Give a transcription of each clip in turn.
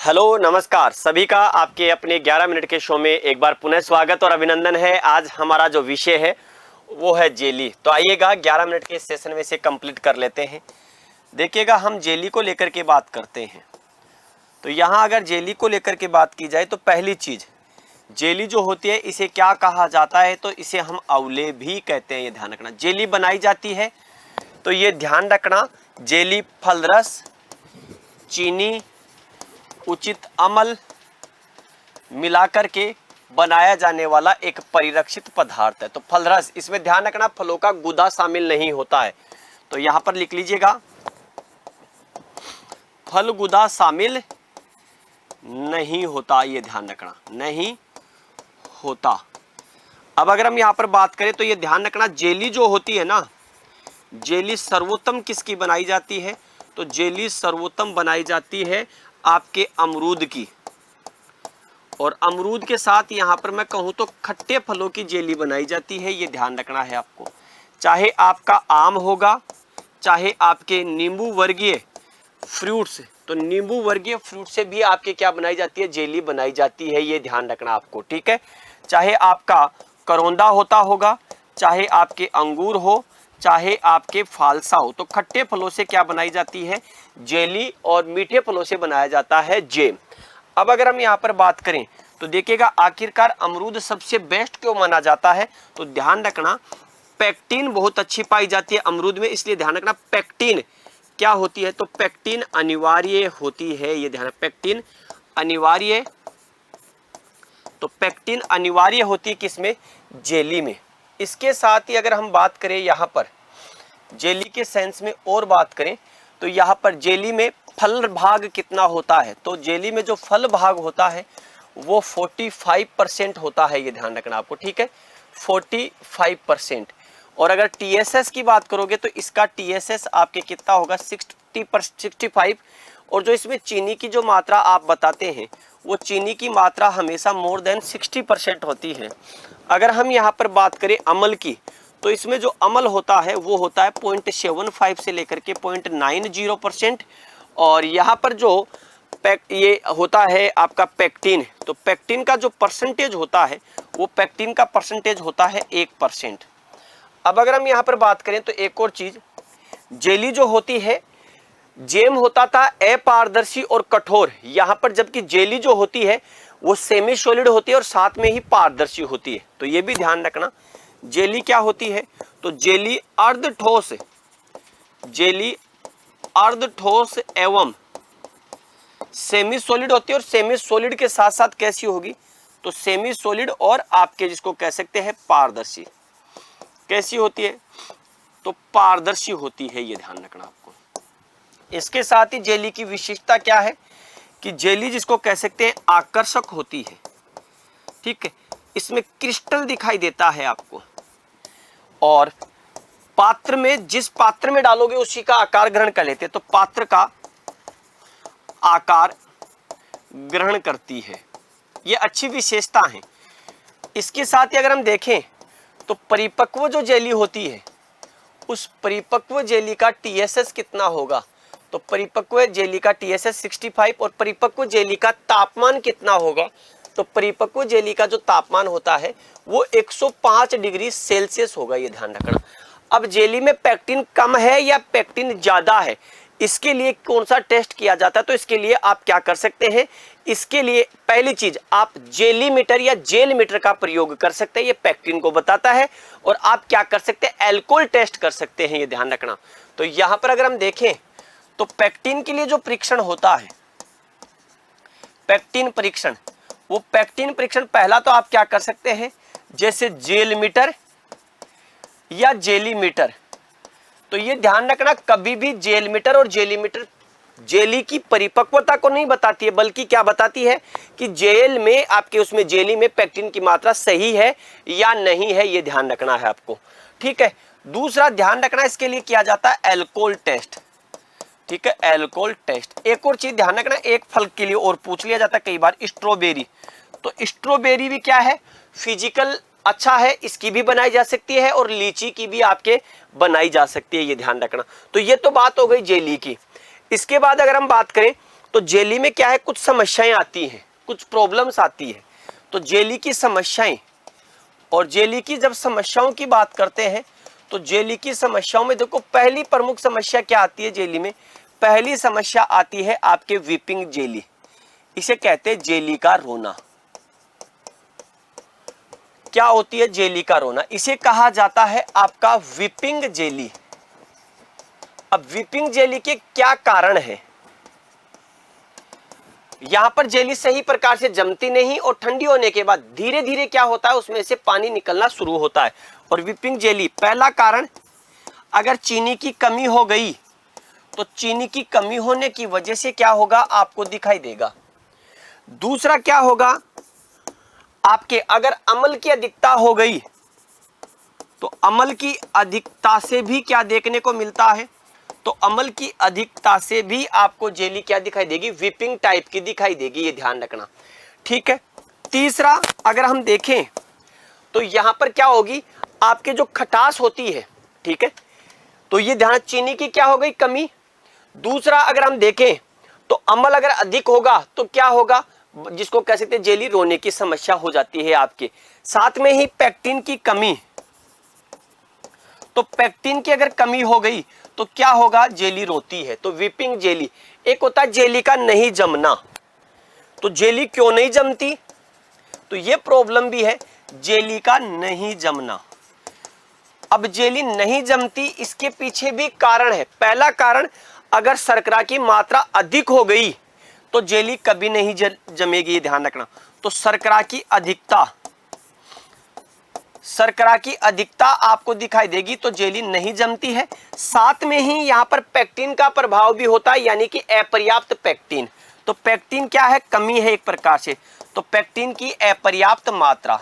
Hello नमस्कार सभी का आपके अपने 11 मिनट के शो में एक बार पुनः स्वागत और अभिनंदन है। आज हमारा जो विषय है वो है जेली। तो आइएगा 11 मिनट के सेशन में से कंप्लीट कर लेते हैं। देखिएगा हम जेली को लेकर के बात करते हैं। तो यहाँ अगर जेली को लेकर के बात की जाए तो पहली चीज़ जेली जो होती है इसे क्या कहा जाता है, तो इसे हम अवले भी कहते हैं। ये ध्यान रखना। जेली बनाई जाती है तो ये ध्यान रखना, जेली फलरस, चीनी, उचित अम्ल मिलाकर के बनाया जाने वाला एक परिरक्षित पदार्थ है। तो फलरस, इसमें ध्यान रखना फलों का गुदा शामिल नहीं होता है। तो यहां पर लिख लीजिएगा फल गुदा शामिल नहीं होता, ये ध्यान रखना नहीं होता। अब अगर हम यहां पर बात करें तो ये ध्यान रखना, जेली जो होती है ना, जेली सर्वोत्तम किसकी बनाई जाती है, तो जेली सर्वोत्तम बनाई जाती है आपके अमरूद की। और अमरूद के साथ यहां पर मैं कहूं तो खट्टे फलों की जेली बनाई जाती है। ये ध्यान रखना है आपको। चाहे आपका आम होगा, चाहे आपके नींबू वर्गीय फ्रूट्स, तो नींबू वर्गीय फ्रूट से भी आपके क्या बनाई जाती है, जेली बनाई जाती है। ये ध्यान रखना आपको, ठीक है। चाहे आपका करौंदा होता होगा, चाहे आपके अंगूर हो, चाहे आपके फालसा हो, तो खट्टे फलों से क्या बनाई जाती है, जेली। और मीठे फलों से बनाया जाता है जैम। अब अगर हम यहाँ पर बात करें तो देखिएगा आखिरकार अमरूद सबसे बेस्ट क्यों माना जाता है, तो ध्यान रखना पेक्टिन बहुत अच्छी पाई जाती है अमरूद में। इसलिए ध्यान रखना पेक्टिन क्या होती है, तो पेक्टिन अनिवार्य होती है। ये ध्यान, पेक्टिन अनिवार्य, तो पेक्टिन अनिवार्य होती है किसमें, जेली में। इसके साथ ही अगर हम बात करें यहाँ पर जेली के सेंस में और बात करें तो यहाँ पर जेली में फल भाग कितना होता है, तो जेली में जो फल भाग होता है वो 45% होता है। ये ध्यान रखना आपको, ठीक है, 45%। और अगर TSS की बात करोगे तो इसका TSS आपके कितना होगा, 65। और जो इसमें चीनी की जो मात्रा आप बताते हैं वो चीनी की मात्रा हमेशा मोर देन 60% होती है। अगर हम यहाँ पर बात करें अम्ल की, तो इसमें जो अम्ल होता है वो होता है 0.75 से लेकर के 0.90%। और यहाँ पर जो ये होता है आपका पेक्टिन, तो पेक्टिन का जो परसेंटेज होता है वो पेक्टिन का परसेंटेज होता है 1%। अब अगर हम यहाँ पर बात करें तो एक और चीज, जेली जो होती है, जेम होता था अपारदर्शी और कठोर, यहाँ पर जबकि जेली जो होती है वो सेमी सॉलिड होती है और साथ में ही पारदर्शी होती है। तो ये भी ध्यान रखना, जेली क्या होती है, तो जेली अर्धठोस, जेली अर्धठोस एवं सेमी सॉलिड होती है। और सेमी सॉलिड के साथ साथ कैसी होगी, तो सेमी सॉलिड और आपके जिसको कह सकते हैं पारदर्शी। कैसी होती है, तो पारदर्शी होती है। ये ध्यान रखना आपको। इसके साथ ही जेली की विशेषता क्या है कि जेली जिसको कह सकते हैं आकर्षक होती है, ठीक है। इसमें क्रिस्टल दिखाई देता है आपको, और पात्र में, जिस पात्र में डालोगे उसी का आकार ग्रहण कर लेते हैं, तो पात्र का आकार ग्रहण करती है। ये अच्छी विशेषता है। इसके साथ ही अगर हम देखें तो परिपक्व जो जेली होती है उस परिपक्व जेली का TSS कितना होगा, तो परिपक्व जेली का TSS 65। और परिपक्व जेली का तापमान कितना होगा, तो परिपक्व जेली का जो तापमान होता है वो 105 डिग्री सेल्सियस होगा। ये ध्यान रखना। अब जेली में पेक्टिन कम है या पेक्टिन ज्यादा है, इसके लिए कौन सा टेस्ट किया जाता है, तो इसके लिए आप क्या कर सकते हैं, इसके लिए पहली चीज आप जेली मीटर या जेल मीटर का प्रयोग कर सकते हैं। ये पेक्टिन को बताता है। और आप क्या कर सकते हैं, एल्कोहल टेस्ट कर सकते हैं। ये ध्यान रखना। तो यहां पर अगर हम देखें तो पेक्टिन के लिए जो परीक्षण होता है, पेक्टिन परीक्षण, वो पेक्टिन परीक्षण पहला तो आप क्या कर सकते हैं, जैसे जेल मीटर या जेली मीटर। तो ये ध्यान रखना, कभी भी जेल मीटर और जेली मीटर जेली की परिपक्वता को नहीं बताती है, बल्कि क्या बताती है कि जेल में आपके उसमें जेली में पेक्टिन की मात्रा सही है या नहीं है। ये ध्यान रखना है आपको, ठीक है। दूसरा ध्यान रखना, इसके लिए किया जाता है एल्कोहल टेस्ट, ठीक है, एल्कोहल टेस्ट। एक और चीज ध्यान रखना, एक फल के लिए और पूछ लिया जाता है कई बार, स्ट्रॉबेरी। तो स्ट्रॉबेरी भी क्या है, फिजिकल अच्छा है, इसकी भी बनाई जा सकती है और लीची की भी आपके बनाई जा सकती है। ये ध्यान रखना। तो ये तो बात हो गई जेली की। इसके बाद अगर हम बात करें तो जेली में क्या है, कुछ समस्याएं आती हैं, कुछ प्रॉब्लम्स आती है। तो जेली की समस्याएं, और जेली की जब समस्याओं की बात करते हैं तो जेली की समस्याओं में देखो पहली प्रमुख समस्या क्या आती है जेली में, पहली समस्या आती है आपके वीपिंग जेली, इसे कहते हैं जेली का रोना। क्या होती है जेली का रोना, इसे कहा जाता है आपका वीपिंग जेली। अब वीपिंग जेली के क्या कारण है, यहां पर जेली सही प्रकार से जमती नहीं और ठंडी होने के बाद धीरे धीरे क्या होता है, उसमें से पानी निकलना शुरू होता है। और वीपिंग जेली, पहला कारण, अगर चीनी की कमी हो गई तो चीनी की कमी होने की वजह से क्या होगा, आपको दिखाई देगा। दूसरा क्या होगा, आपके अगर अम्ल की अधिकता हो गई तो अम्ल की अधिकता से भी क्या देखने को मिलता है, तो अम्ल की अधिकता से भी आपको जेली क्या दिखाई देगी, विपिंग टाइप की दिखाई देगी, ये ध्यान रखना, ठीक है। तीसरा अगर हम देखें तो यहां पर क्या होगी, आपके जो खटास होती है, ठीक है, तो ये ध्यान, चीनी की क्या हो गई, कमी। दूसरा अगर हम देखें तो अम्ल अगर अधिक होगा तो क्या होगा, जिसको कह सकते हैं जेली रोने की समस्या हो जाती है आपके। साथ में ही पैक्टिन की कमी, तो पैक्टिन की अगर कमी हो गई तो क्या होगा, जेली रोती है। तो वीपिंग जेली, एक होता है जेली का नहीं जमना, तो जेली क्यों नहीं जमती, तो ये प्रॉब्लम भी है, जेली का नहीं जमना। अब जेली नहीं जमती, इसके पीछे भी कारण है। पहला कारण, अगर शर्करा की मात्रा अधिक हो गई तो जेली कभी नहीं जमेगी, ये ध्यान रखना। तो शर्करा की अधिकता आपको दिखाई देगी तो जेली नहीं जमती है। साथ में ही यहां पर पैक्टिन का प्रभाव भी होता है, यानी कि अपर्याप्त पैक्टिन। तो पैक्टिन क्या है, कमी है एक प्रकार से, तो पैक्टिन की अपर्याप्त मात्रा,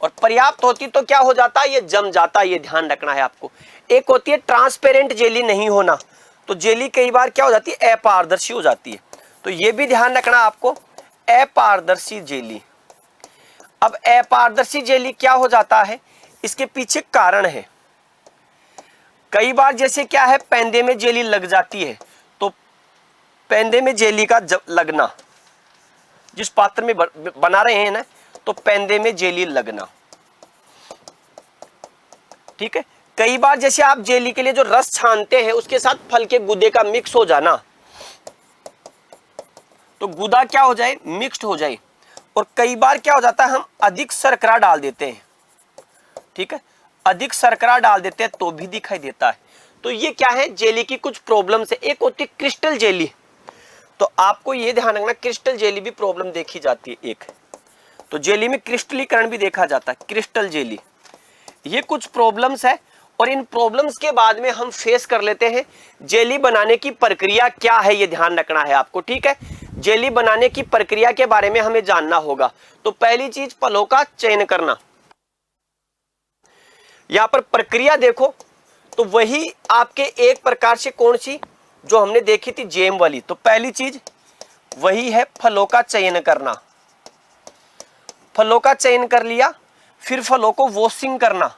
और पर्याप्त होती तो क्या हो जाता है, ये जम जाता है, ये ध्यान रखना है आपको। एक होती है ट्रांसपेरेंट जेली नहीं होना, तो जेली कई बार क्या हो जाती है, अपारदर्शी हो जाती है, तो ये भी ध्यान रखना आपको, अपारदर्शी जेली। अब अपारदर्शी जेली क्या हो जाता है, इसके पीछे कारण है। कई बार जैसे क्या है, पेंदे में जेली लग जाती है, तो पेंदे में जेली का लगना, जिस पात्र में बना रहे हैं ना, तो पेंदे में जेली लगना, ठीक है। कई बार जैसे आप जेली के लिए जो रस छानते हैं उसके साथ फल के गुदे का मिक्स हो जाना, तो गुदा क्या हो जाए, मिक्स्ड हो जाए। और कई बार क्या हो जाता है, हम अधिक शर्करा डाल देते हैं, ठीक है, अधिक शर्करा डाल देते हैं तो भी दिखाई देता है। तो ये क्या है, जेली की कुछ प्रॉब्लम्स है। एक होती है क्रिस्टल जेली, तो आपको ये ध्यान रखना, क्रिस्टल जेली भी प्रॉब्लम देखी जाती है एक, तो जेली में क्रिस्टलीकरण भी देखा जाता है, क्रिस्टल जेली। ये कुछ प्रॉब्लम्स है, और इन प्रॉब्लम्स के बाद में हम फेस कर लेते हैं जेली बनाने की प्रक्रिया क्या है, ये ध्यान रखना है आपको, ठीक है। जेली बनाने की प्रक्रिया के बारे में हमें जानना होगा। तो पहली चीज, फलों का चयन करना। यहां पर प्रक्रिया देखो, तो वही आपके एक प्रकार से कौन सी जो हमने देखी थी, जेम वाली। तो पहली चीज वही है, फलों का चयन करना। फलों का चयन कर लिया, फिर फलों को वॉशिंग करना,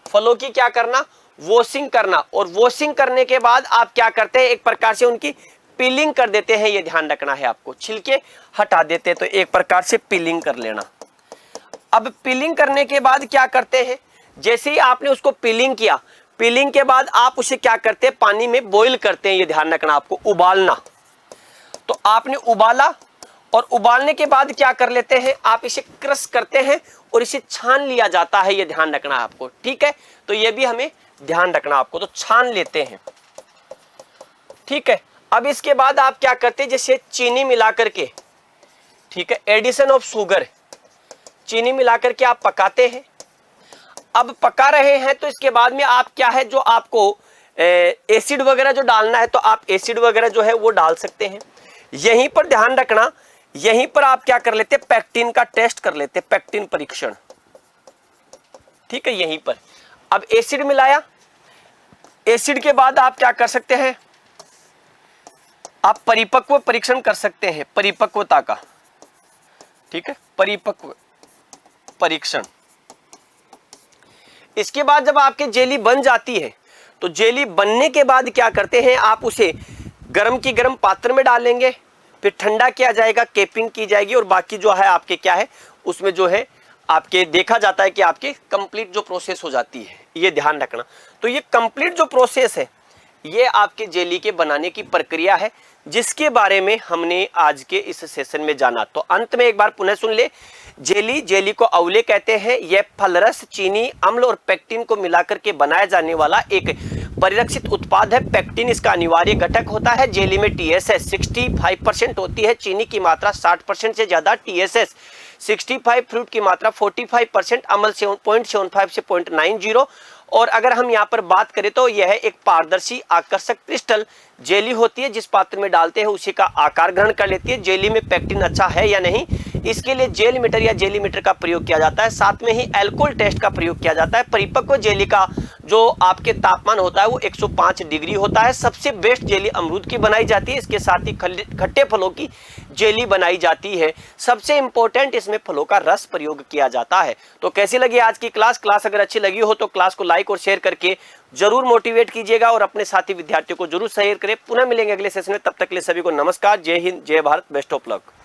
फलों की क्या करना, वॉशिंग करना। और वॉशिंग करने के बाद आप क्या करते हैं, एक प्रकार से उनकी पीलिंग कर देते हैं, ये ध्यान रखना है आपको, छिलके हटा देते हैं, तो एक प्रकार से पीलिंग कर लेना। अब पीलिंग करने के बाद क्या करते हैं, जैसे ही आपने उसको पीलिंग किया, पीलिंग के बाद आप उसे क्या करते हैं, पानी में बॉईल करते हैं, ये ध्यान रखना आपको, उबालना। तो आपने उबाला, और उबालने के बाद क्या कर लेते हैं, आप इसे क्रश करते हैं और इसे छान लिया जाता है, ये ध्यान रखना आपको, ठीक है। तो ये भी हमें ध्यान रखना आपको, तो छान लेते हैं, ठीक है। अब इसके बाद आप क्या करते हैं, जैसे चीनी मिला करके, ठीक है, एडिशन ऑफ शुगर, चीनी मिलाकर के आप पकाते हैं। अब पका रहे हैं तो इसके बाद में आप क्या है, जो आपको एसिड वगैरह जो डालना है, तो आप एसिड वगैरह जो है वो डाल सकते हैं। यहीं पर ध्यान रखना, यहीं पर आप क्या कर लेते हैं, पैक्टिन का टेस्ट कर लेते हैं, पैक्टिन परीक्षण, ठीक है। यहीं पर अब एसिड मिलाया, एसिड के बाद आप क्या कर सकते हैं, आप परिपक्व परीक्षण कर सकते हैं, परिपक्वता का, ठीक है, परिपक्व परीक्षण। इसके बाद जब आपके जेली बन जाती है, तो जेली बनने के बाद क्या करते हैं, आप उसे गर्म की गर्म पात्र में डालेंगे, फिर ठंडा किया जाएगा, केपिंग की जाएगी और बाकी जो है आपके क्या है उसमें जो है आपके देखा जाता है कि आपके कंप्लीट जो प्रोसेस हो जाती है, ये ध्यान रखना। तो ये कंप्लीट जो प्रोसेस है ये आपके जेली के बनाने की प्रक्रिया है, जिसके बारे में हमने आज के इस सेशन में जाना। तो अंत में एक बार पुनः सुन ले, जेली को अवले कहते हैं। यह फलरस, चीनी, अम्ल और पेक्टिन को मिलाकर के बनाया जाने वाला एक परिरक्षित उत्पाद है। पेक्टिन इसका अनिवार्य घटक होता है। जेली में टीएसएस 65% होती है, चीनी की मात्रा 60% से ज्यादा, टीएसएस 65, फ्रूट की मात्रा 45%, अम्ल 0.75 से 0.90। और अगर हम यहाँ पर बात करें तो यह एक पारदर्शी आकर्षक क्रिस्टल जेली होती है, जिस पात्र में डालते हैं उसी का आकार ग्रहण कर लेती है। जेली में पेक्टिन अच्छा है या नहीं, इसके लिए जेल मीटर या जेली मीटर का प्रयोग किया जाता है। साथ में ही अल्कोहल टेस्ट का प्रयोग किया जाता है। परिपक्व जेली का जो आपके तापमान होता है वो 105 डिग्री होता है। सबसे बेस्ट जेली अमरूद की बनाई जाती है, इसके साथ ही खट्टे फलों की जेली बनाई जाती है। सबसे इंपॉर्टेंट इसमें फलों का रस प्रयोग किया जाता है। तो कैसी लगी आज की क्लास अगर अच्छी लगी हो तो क्लास को लाइक और शेयर करके जरूर मोटिवेट कीजिएगा और अपने साथी विद्यार्थियों को जरूर शेयर करें। पुनः मिलेंगे अगले सेशन में, तब तक के लिए सभी को नमस्कार, जय हिंद, जय भारत, बेस्ट ऑफ लक।